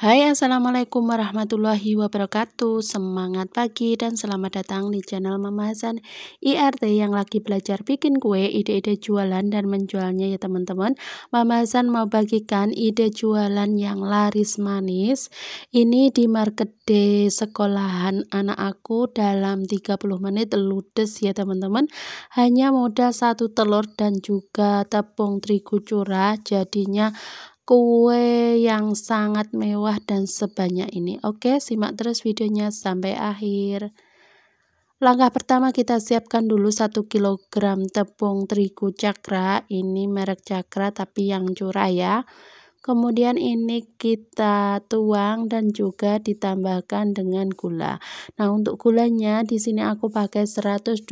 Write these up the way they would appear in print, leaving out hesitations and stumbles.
Hai, assalamualaikum warahmatullahi wabarakatuh. Semangat pagi dan selamat datang di channel Mama Hasan IRT yang lagi belajar bikin kue, ide-ide jualan dan menjualnya ya teman-teman. Mama Hasan mau bagikan ide jualan yang laris manis. Ini di market day sekolahan anak aku dalam 30 menit ludes ya teman-teman. Hanya modal 1 telur dan juga tepung terigu curah, jadinya kue yang sangat mewah dan sebanyak ini. Oke, simak terus videonya sampai akhir. Langkah pertama, kita siapkan dulu 1 kilogram tepung terigu cakra. Ini merek cakra tapi yang curah ya. Kemudian ini kita tuang dan juga ditambahkan dengan gula. Nah, untuk gulanya di sini aku pakai 120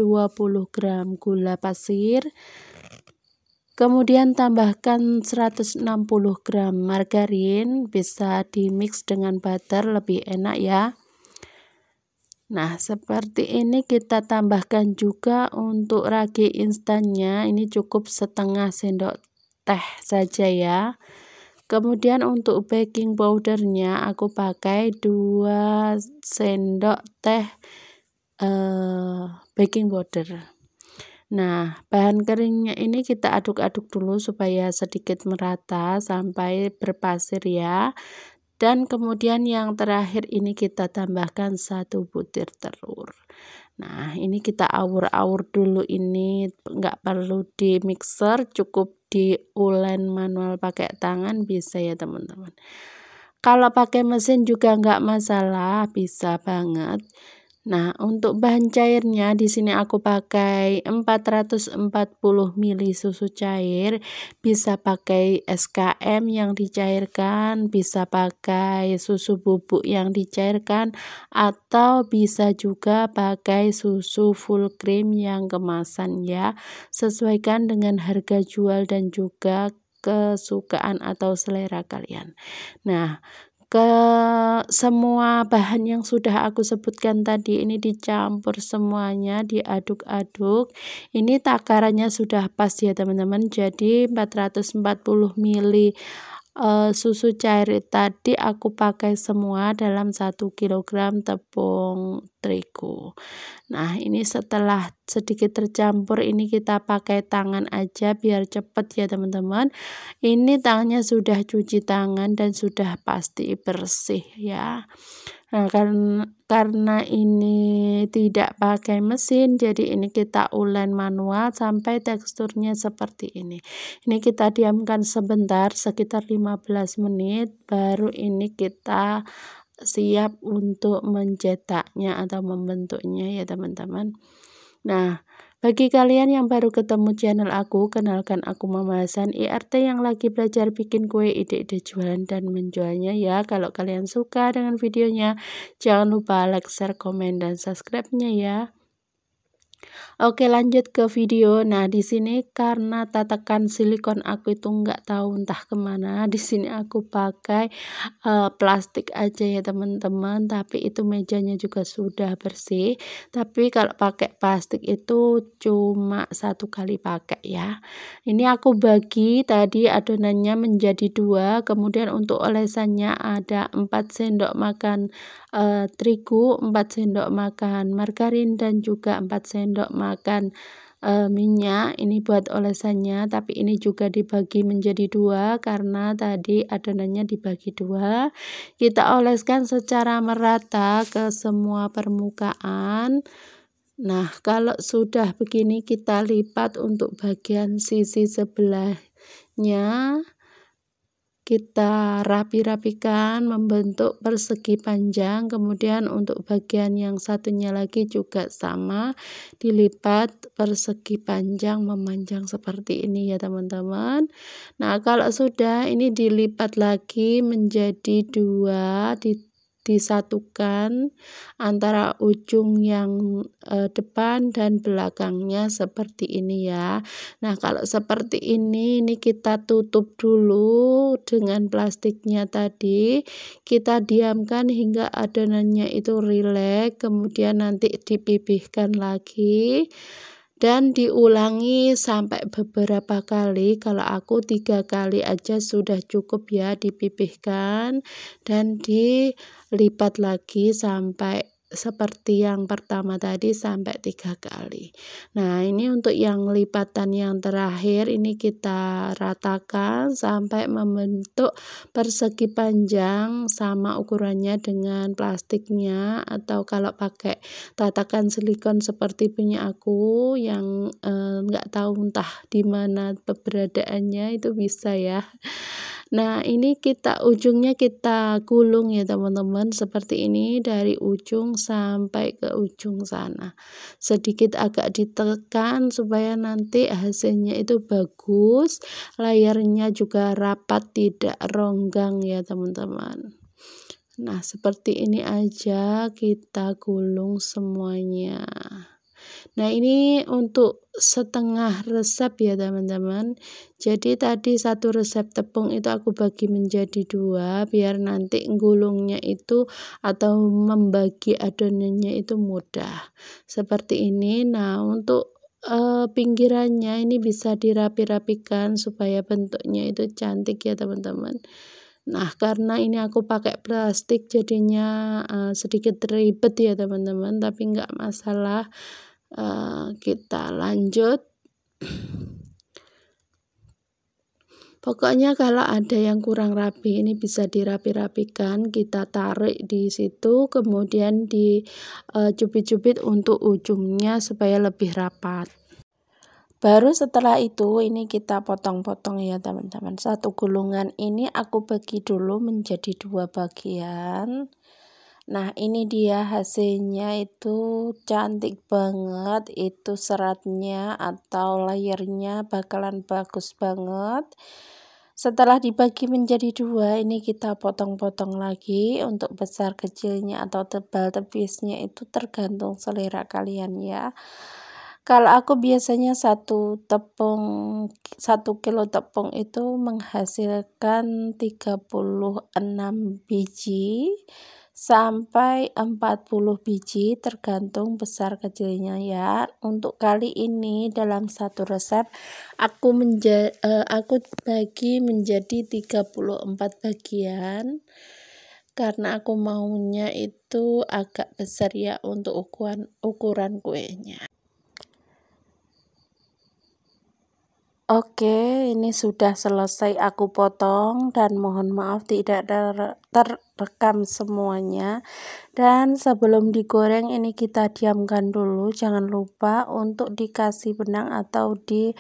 gram gula pasir. Kemudian tambahkan 160 gram margarin, bisa dimix dengan butter lebih enak ya. Nah, seperti ini kita tambahkan juga untuk ragi instannya, ini cukup setengah sendok teh saja ya. Kemudian untuk baking powdernya aku pakai 2 sendok teh baking powder. Nah, bahan keringnya ini kita aduk-aduk dulu supaya sedikit merata sampai berpasir ya. Dan kemudian yang terakhir ini kita tambahkan 1 butir telur. Nah, ini kita awur-awur dulu, ini nggak perlu di mixer, cukup diulen manual pakai tangan bisa ya teman-teman. Kalau pakai mesin juga nggak masalah, bisa banget. Nah, untuk bahan cairnya di sini aku pakai 440 ml susu cair, bisa pakai SKM yang dicairkan, bisa pakai susu bubuk yang dicairkan, atau bisa juga pakai susu full cream yang kemasan ya. Sesuaikan dengan harga jual dan juga kesukaan atau selera kalian. Nah, semua bahan yang sudah aku sebutkan tadi ini dicampur semuanya, diaduk-aduk. Ini takarannya sudah pas ya teman-teman, jadi 440 ml susu cair tadi aku pakai semua dalam 1 kg tepung terigu. Nah, ini setelah sedikit tercampur, ini kita pakai tangan aja biar cepet ya teman-teman. Ini tangannya sudah cuci tangan dan sudah pasti bersih ya. Nah, karena ini tidak pakai mesin, jadi ini kita ulen manual sampai teksturnya seperti ini. Ini kita diamkan sebentar, sekitar 15 menit, baru ini kita siap untuk mencetaknya atau membentuknya ya teman-teman. Nah, bagi kalian yang baru ketemu channel aku, kenalkan aku Mama Hasan IRT yang lagi belajar bikin kue, ide-ide jualan dan menjualnya ya. Kalau kalian suka dengan videonya, jangan lupa like, share, komen, dan subscribe-nya ya. Oke, lanjut ke video. Nah, di sini karena tatakan silikon aku itu nggak tahu entah kemana, di sini aku pakai plastik aja ya teman-teman, tapi itu mejanya juga sudah bersih. Tapi kalau pakai plastik itu cuma 1 kali pakai ya. Ini aku bagi tadi adonannya menjadi 2, kemudian untuk olesannya ada 4 sendok makan terigu, 4 sendok makan margarin, dan juga 4 sendok makan minyak. Ini buat olesannya, tapi ini juga dibagi menjadi 2 karena tadi adonannya dibagi 2. Kita oleskan secara merata ke semua permukaan. Nah, kalau sudah begini kita lipat untuk bagian sisi sebelahnya. Kita rapi-rapikan membentuk persegi panjang, kemudian untuk bagian yang satunya lagi juga sama, dilipat persegi panjang memanjang seperti ini ya teman-teman. Nah, kalau sudah ini dilipat lagi menjadi 2, disatukan antara ujung yang depan dan belakangnya seperti ini ya. Nah, kalau seperti ini kita tutup dulu dengan plastiknya tadi, kita diamkan hingga adonannya itu rileks, kemudian nanti dipipihkan lagi dan diulangi sampai beberapa kali. Kalau aku 3 kali aja sudah cukup ya, dipipihkan dan dilipat lagi sampai seperti yang pertama tadi sampai 3 kali. Nah, ini untuk yang lipatan yang terakhir ini kita ratakan sampai membentuk persegi panjang sama ukurannya dengan plastiknya, atau kalau pakai tatakan silikon seperti punya aku yang nggak tahu entah di mana keberadaannya, itu bisa ya. Nah, ini ujungnya kita gulung ya teman-teman, seperti ini dari ujung sampai ke ujung sana. Sedikit agak ditekan supaya nanti hasilnya itu bagus, layarnya juga rapat, tidak ronggang ya teman-teman. Nah, seperti ini aja kita gulung semuanya. Nah, ini untuk setengah resep ya teman-teman. Jadi tadi satu resep tepung itu aku bagi menjadi 2 biar nanti gulungnya itu atau membagi adonannya itu mudah. Seperti ini. Nah, untuk pinggirannya ini bisa dirapi-rapikan supaya bentuknya itu cantik ya teman-teman. Nah, karena ini aku pakai plastik jadinya sedikit ribet ya teman-teman, tapi nggak masalah. Kita lanjut. Pokoknya kalau ada yang kurang rapi ini bisa dirapi-rapikan, kita tarik di situ, kemudian dicubit-cubit untuk ujungnya supaya lebih rapat. Baru setelah itu ini kita potong-potong ya teman-teman. Satu gulungan ini aku bagi dulu menjadi 2 bagian. Nah, ini dia hasilnya, itu cantik banget, itu seratnya atau layernya bakalan bagus banget. Setelah dibagi menjadi 2, ini kita potong-potong lagi. Untuk besar kecilnya atau tebal tepisnya itu tergantung selera kalian ya. Kalau aku biasanya 1 kilo tepung itu menghasilkan 36 biji sampai 40 biji tergantung besar kecilnya ya. Untuk kali ini dalam satu resep aku bagi menjadi 34 bagian karena aku maunya itu agak besar ya untuk ukuran kuenya. Oke, ini sudah selesai aku potong dan mohon maaf tidak terekam semuanya. Dan sebelum digoreng ini kita diamkan dulu, jangan lupa untuk dikasih benang atau di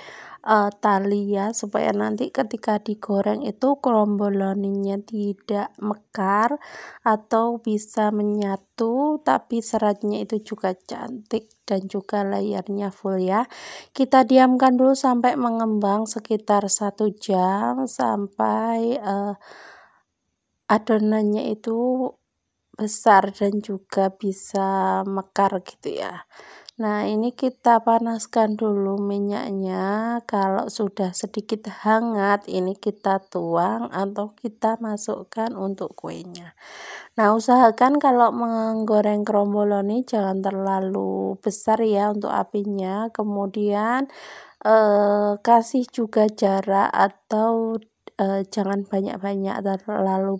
tali ya, supaya nanti ketika digoreng itu kromboloninya tidak mekar atau bisa menyatu, tapi seratnya itu juga cantik dan juga layarnya full ya. Kita diamkan dulu sampai mengembang sekitar 1 jam sampai adonannya itu besar dan juga bisa mekar gitu ya. Nah, ini kita panaskan dulu minyaknya. Kalau sudah sedikit hangat ini kita tuang atau kita masukkan untuk kuenya. Nah, usahakan kalau menggoreng kromboloni jangan terlalu besar ya untuk apinya. Kemudian kasih juga jarak atau jangan banyak-banyak terlalu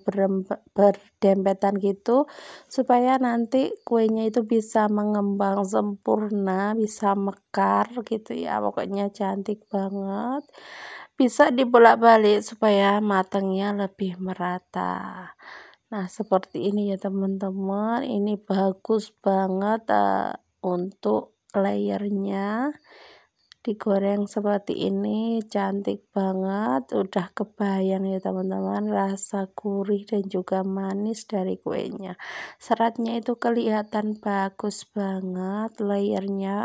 berdempetan gitu, supaya nanti kuenya itu bisa mengembang sempurna, bisa mekar gitu ya, pokoknya cantik banget. Bisa dibolak-balik supaya matangnya lebih merata. Nah, seperti ini ya teman-teman, ini bagus banget untuk layernya. Digoreng seperti ini cantik banget, udah kebayang ya teman-teman rasa gurih dan juga manis dari kuenya. Seratnya itu kelihatan bagus banget, layernya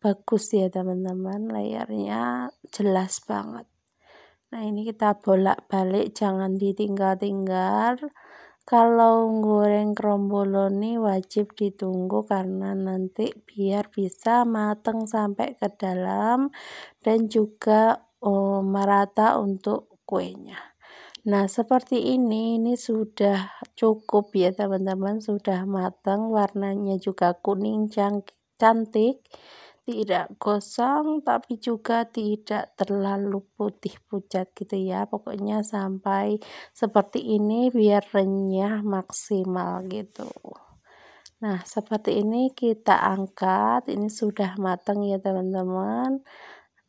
bagus ya teman-teman, layernya jelas banget. Nah, ini kita bolak-balik, jangan ditinggal-tinggal. Kalau goreng kromboloni wajib ditunggu karena nanti biar bisa matang sampai ke dalam dan juga merata untuk kuenya. Nah, seperti ini sudah cukup ya teman-teman, sudah matang, warnanya juga kuning cantik, tidak gosong tapi juga tidak terlalu putih pucat gitu ya. Pokoknya sampai seperti ini biar renyah maksimal gitu. Nah, seperti ini kita angkat, ini sudah matang ya teman-teman.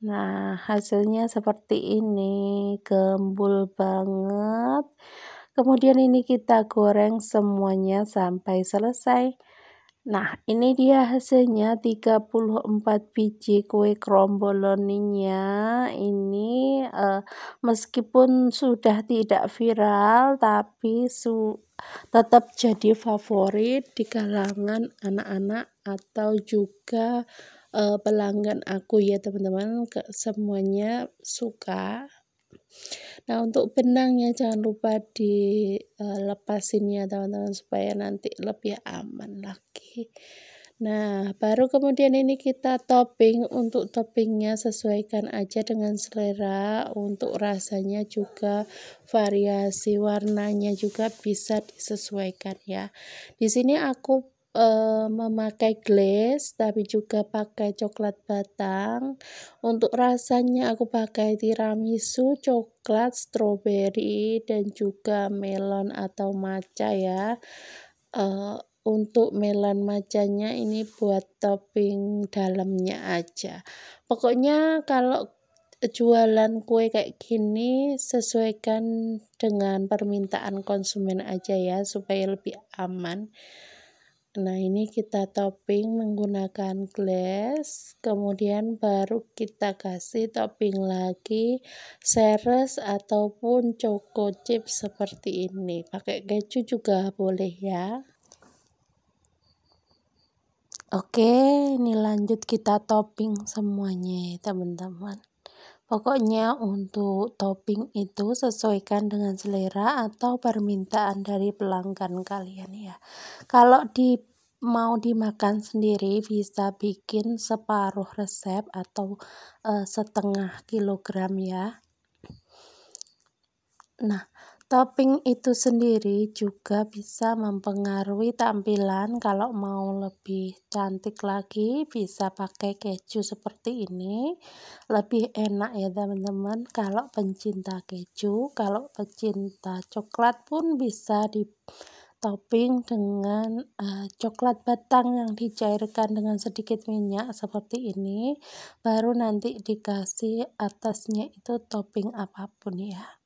Nah, hasilnya seperti ini, gembul banget. Kemudian ini kita goreng semuanya sampai selesai. Nah, ini dia hasilnya 34 biji kue kromboloninya. Ini meskipun sudah tidak viral tapi tetap jadi favorit di kalangan anak-anak atau juga pelanggan aku ya teman-teman, semuanya suka. Nah, untuk benangnya jangan lupa dilepasin ya teman-teman supaya nanti lebih aman lagi. Nah, baru kemudian ini kita topping. Untuk toppingnya sesuaikan aja dengan selera. Untuk rasanya juga variasi warnanya juga bisa disesuaikan ya. Di sini aku memakai glaze tapi juga pakai coklat batang. Untuk rasanya aku pakai tiramisu, coklat, stroberi dan juga melon atau matcha ya. Untuk melon macanya ini buat topping dalamnya aja. Pokoknya kalau jualan kue kayak gini sesuaikan dengan permintaan konsumen aja ya supaya lebih aman. Nah, ini kita topping menggunakan glaze, kemudian baru kita kasih topping lagi seres ataupun choco chip seperti ini. Pakai keju juga boleh ya. Oke, ini lanjut kita topping semuanya ya teman-teman. Pokoknya untuk topping itu sesuaikan dengan selera atau permintaan dari pelanggan kalian ya. Kalau mau dimakan sendiri bisa bikin separuh resep atau setengah kilogram ya. Nah, topping itu sendiri juga bisa mempengaruhi tampilan. Kalau mau lebih cantik lagi bisa pakai keju seperti ini, lebih enak ya teman-teman. Kalau pencinta keju, kalau pencinta coklat pun bisa di topping dengan coklat batang yang dicairkan dengan sedikit minyak seperti ini, baru nanti dikasih atasnya itu topping apapun ya.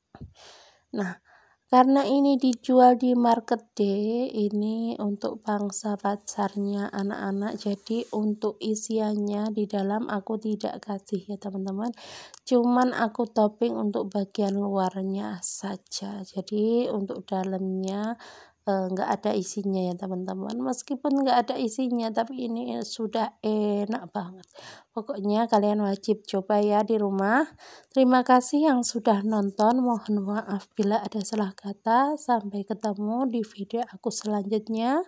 Nah, karena ini dijual di market day, ini untuk pangsa pasarnya anak-anak, jadi untuk isiannya di dalam aku tidak kasih ya teman-teman, cuman aku topping untuk bagian luarnya saja, jadi untuk dalamnya nggak ada isinya ya teman-teman. Meskipun nggak ada isinya tapi ini sudah enak banget. Pokoknya kalian wajib coba ya di rumah. Terima kasih yang sudah nonton, mohon maaf bila ada salah kata. Sampai ketemu di video aku selanjutnya.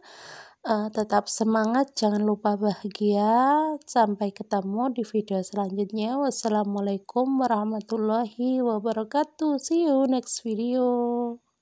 Tetap semangat, jangan lupa bahagia. Sampai ketemu di video selanjutnya. Wassalamualaikum warahmatullahi wabarakatuh. See you next video.